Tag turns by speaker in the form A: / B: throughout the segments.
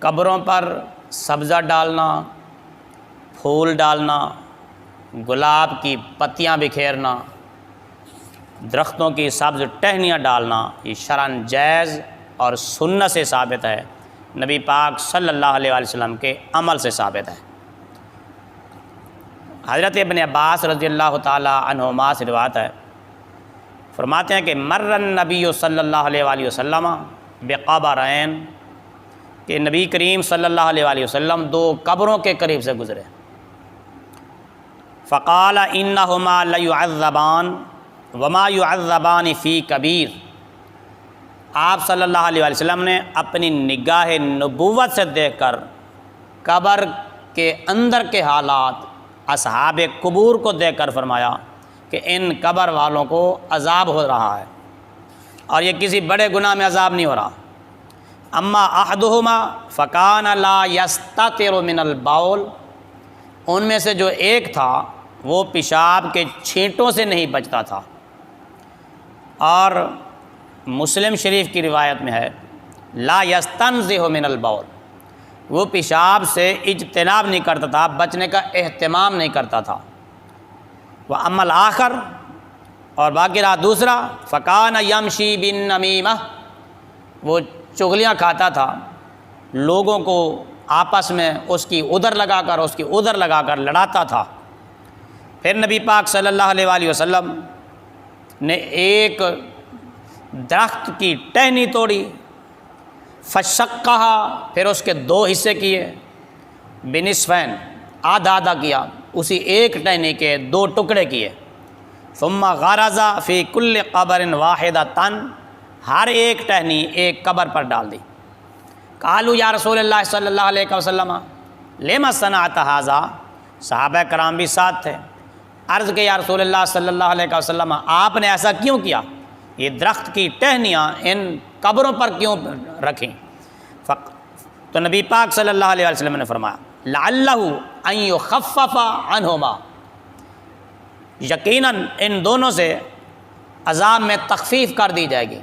A: قبروں پر سبزہ ڈالنا، پھول ڈالنا، گلاب کی پتیاں بکھیرنا، درختوں کی سبز ٹہنیاں ڈالنا، یہ شرعاً جائز اور سنت سے ثابت ہے، نبی پاک صلی اللہ علیہ وآلہ وسلم کے عمل سے ثابت ہے۔ حضرت ابن عباس رضی اللہ تعالی عنہما سے روایت ہے، فرماتے ہیں کہ مر النبی صلی اللہ علیہ وآلہ وسلم بقبرین، کہ نبی کریم صلی اللہ علیہ وآلہ وسلم دو قبروں کے قریب سے گزرے، فقال انہما لیعذبان وما یعذبان فی کبیر، آپ صلی اللہ علیہ وآلہ وسلم نے اپنی نگاہ نبوت سے دیکھ کر قبر کے اندر کے حالات اصحاب قبور کو دیکھ کر فرمایا کہ ان قبر والوں کو عذاب ہو رہا ہے، اور یہ کسی بڑے گناہ میں عذاب نہیں ہو رہا۔ اما احدہما فکان لا یستتر من البول، ان میں سے جو ایک تھا وہ پیشاب کے چھینٹوں سے نہیں بچتا تھا، اور مسلم شریف کی روایت میں ہے لا یستنزہ من البول، وہ پیشاب سے اجتناب نہیں کرتا تھا، بچنے کا اہتمام نہیں کرتا تھا۔ وَأَمَّا الْآخَرُ، اور باقی رہا دوسرا، فَكَانَ يَمْشِي بِالنَّمِيمَةِ، وہ چغلیاں کھاتا تھا، لوگوں کو آپس میں اس کی ادھر لگا کر اس کی ادھر لگا کر لڑاتا تھا۔ پھر نبی پاک صلی اللہ علیہ وآلہ وسلم نے ایک درخت کی ٹہنی توڑی، فشقھا، پھر اس کے دو حصے کیے، بنصفین، آدھا آدھا کیا، اسی ایک ٹہنی کے دو ٹکڑے کیے، ثم غرز فی کل قبر واحدۃ، ہر ایک ٹہنی ایک قبر پر ڈال دی۔ قالوا یا رسول اللہ صلی اللہ علیہ وسلم لم صنعت ھذا، صحابہ کرام بھی ساتھ تھے، عرض کہ یا رسول اللہ صلی اللہ علیہ وسلم آپ نے ایسا کیوں کیا، یہ درخت کی ٹہنیاں ان قبروں پر کیوں رکھیں؟ تو نبی پاک صلی اللہ علیہ وسلم نے فرمایا لعلہ ان یخفف عنہما، یقیناً ان دونوں سے عذاب میں تخفیف کر دی جائے گی،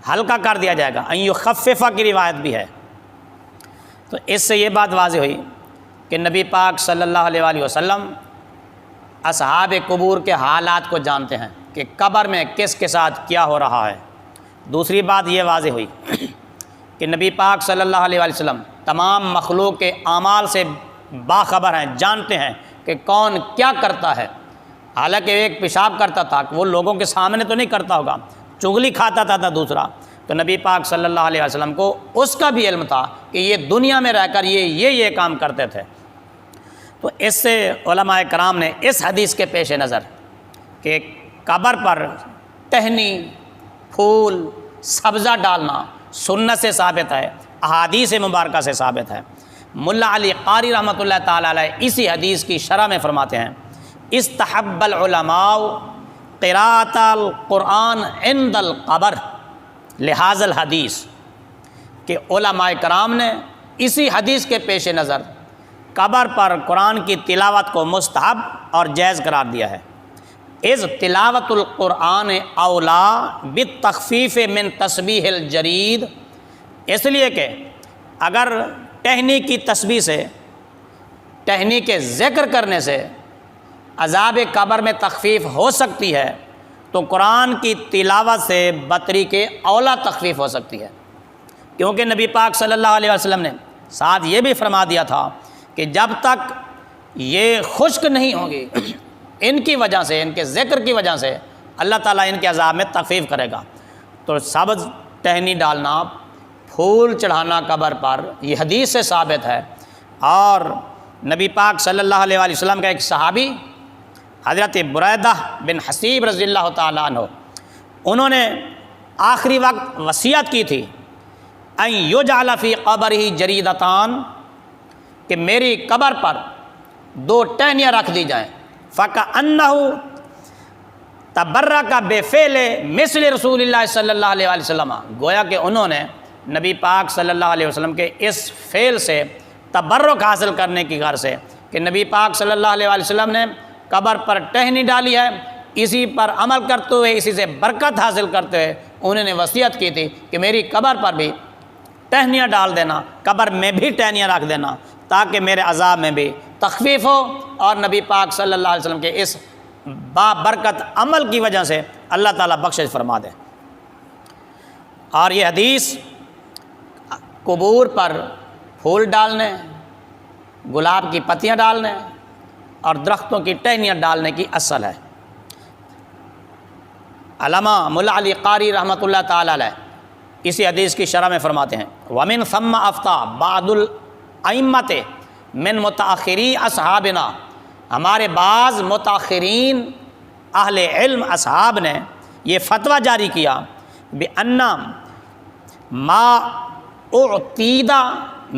A: ہلکا کر دیا جائے گا، ان یخفف کی روایت بھی ہے۔ تو اس سے یہ بات واضح ہوئی کہ نبی پاک صلی اللہ علیہ وآلہ وسلم اصحاب قبور کے حالات کو جانتے ہیں کہ قبر میں کس کے ساتھ کیا ہو رہا ہے۔ دوسری بات یہ واضح ہوئی کہ نبی پاک صلی اللہ علیہ وآلہ وسلم تمام مخلوق کے اعمال سے باخبر ہیں، جانتے ہیں کہ کون کیا کرتا ہے۔ حالانکہ ایک پیشاب کرتا تھا، وہ لوگوں کے سامنے تو نہیں کرتا ہوگا، چغلی کھاتا تھا دوسرا، تو نبی پاک صلی اللہ علیہ وسلم کو اس کا بھی علم تھا کہ یہ دنیا میں رہ کر یہ کام کرتے تھے۔ تو اس سے علماء کرام نے اس حدیث کے پیش نظر کہ قبر پر ٹہنی، پھول، سبزہ ڈالنا سنت سے ثابت ہے، احادیث مبارکہ سے ثابت ہے۔ ملا علی قاری رحمۃ اللہ تعالیٰ علیہ اسی حدیث کی شرح میں فرماتے ہیں استحب العلماء قراءۃ القرآن عند القبر لہذا الحدیث، کہ علماء کرام نے اسی حدیث کے پیش نظر قبر پر قرآن کی تلاوت کو مستحب اور جائز قرار دیا ہے۔ اذ تلاوت القرآن اولا بالتخفیف من تسبیح الجرید، اس لیے کہ اگر ٹہنی کی تسبیح سے، ٹہنی کے ذکر کرنے سے عذاب قبر میں تخفیف ہو سکتی ہے، تو قرآن کی تلاوت سے بطری کے اولا تخفیف ہو سکتی ہے، کیونکہ نبی پاک صلی اللہ علیہ وسلم نے ساتھ یہ بھی فرما دیا تھا کہ جب تک یہ خشک نہیں ہوں گی ان کی وجہ سے، ان کے ذکر کی وجہ سے اللہ تعالیٰ ان کے عذاب میں تخفیف کرے گا۔ تو سبز ٹہنی ڈالنا، پھول چڑھانا قبر پر، یہ حدیث سے ثابت ہے۔ اور نبی پاک صلی اللہ علیہ وآلہ وسلم کا ایک صحابی حضرت بریدہ بن حصیب رضی اللہ تعالیٰ عنہ، انہوں نے آخری وقت وصیت کی تھی ان یجعل فی قبرہ جریدتان، کہ میری قبر پر دو ٹہنیاں رکھ دی جائیں، فَكَأَنَّهُ تَبَرَّكَ بِفِعْلِ مِثْلِ رسول اللہ صلی اللہ علیہ وآلہ وسلم، گویا کہ انہوں نے نبی پاک صلی اللہ علیہ وسلم کے اس فعل سے تبرک حاصل کرنے کی غرض سے کہ نبی پاک صلی اللہ علیہ وآلہ وسلم نے قبر پر ٹہنی ڈالی ہے، اسی پر عمل کرتے ہوئے، اسی سے برکت حاصل کرتے ہوئے انہوں نے وصیت کی تھی کہ میری قبر پر بھی ٹہنیاں ڈال دینا، قبر میں بھی ٹہنیاں رکھ دینا تاکہ میرے عذاب میں بھی تخفیف ہو، اور نبی پاک صلی اللہ علیہ وسلم کے اس بابرکت عمل کی وجہ سے اللہ تعالیٰ بخشش فرما دے۔ اور یہ حدیث قبور پر پھول ڈالنے، گلاب کی پتیاں ڈالنے اور درختوں کی ٹہنیاں ڈالنے کی اصل ہے۔ علامہ ملا علی قاری رحمۃ اللہ تعالیٰ علیہ اسی حدیث کی شرح میں فرماتے ہیں وَمِن ثم افتى بعض الائمۃ من متاخری اصحابنا، ہمارے بعض متاخرین اہل علم اصحاب نے یہ فتویٰ جاری کیا بِأَنَّ مَا اُعْتِیدَ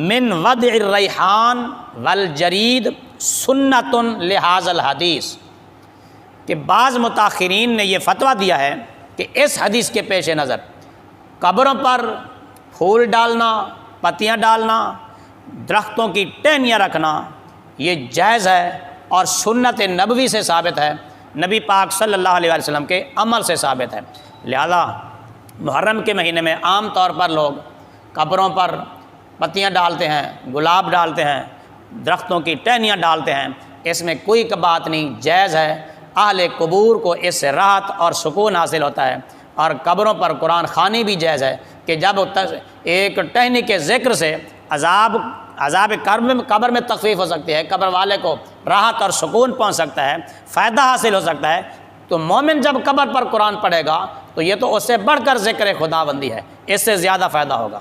A: من وضع الریحان والجرید سنت لہذا الحدیث، کہ بعض متاخرین نے یہ فتویٰ دیا ہے کہ اس حدیث کے پیش نظر قبروں پر پھول ڈالنا، پتیاں ڈالنا، درختوں کی ٹہنیاں رکھنا یہ جائز ہے اور سنت نبوی سے ثابت ہے، نبی پاک صلی اللہ علیہ وسلم کے عمل سے ثابت ہے۔ لہذا محرم کے مہینے میں عام طور پر لوگ قبروں پر پتیاں ڈالتے ہیں، گلاب ڈالتے ہیں، درختوں کی ٹہنیاں ڈالتے ہیں، اس میں کوئی بات نہیں، جائز ہے۔ اہل قبور کو اس سے راحت اور سکون حاصل ہوتا ہے، اور قبروں پر قرآن خوانی بھی جائز ہے کہ جب ایک ٹہنی کے ذکر سے عذاب قبر میں تخفیف ہو سکتی ہے، قبر والے کو راحت اور سکون پہنچ سکتا ہے، فائدہ حاصل ہو سکتا ہے، تو مومن جب قبر پر قرآن پڑھے گا تو یہ تو اس سے بڑھ کر ذکر خدا بندی ہے، اس سے زیادہ فائدہ ہوگا۔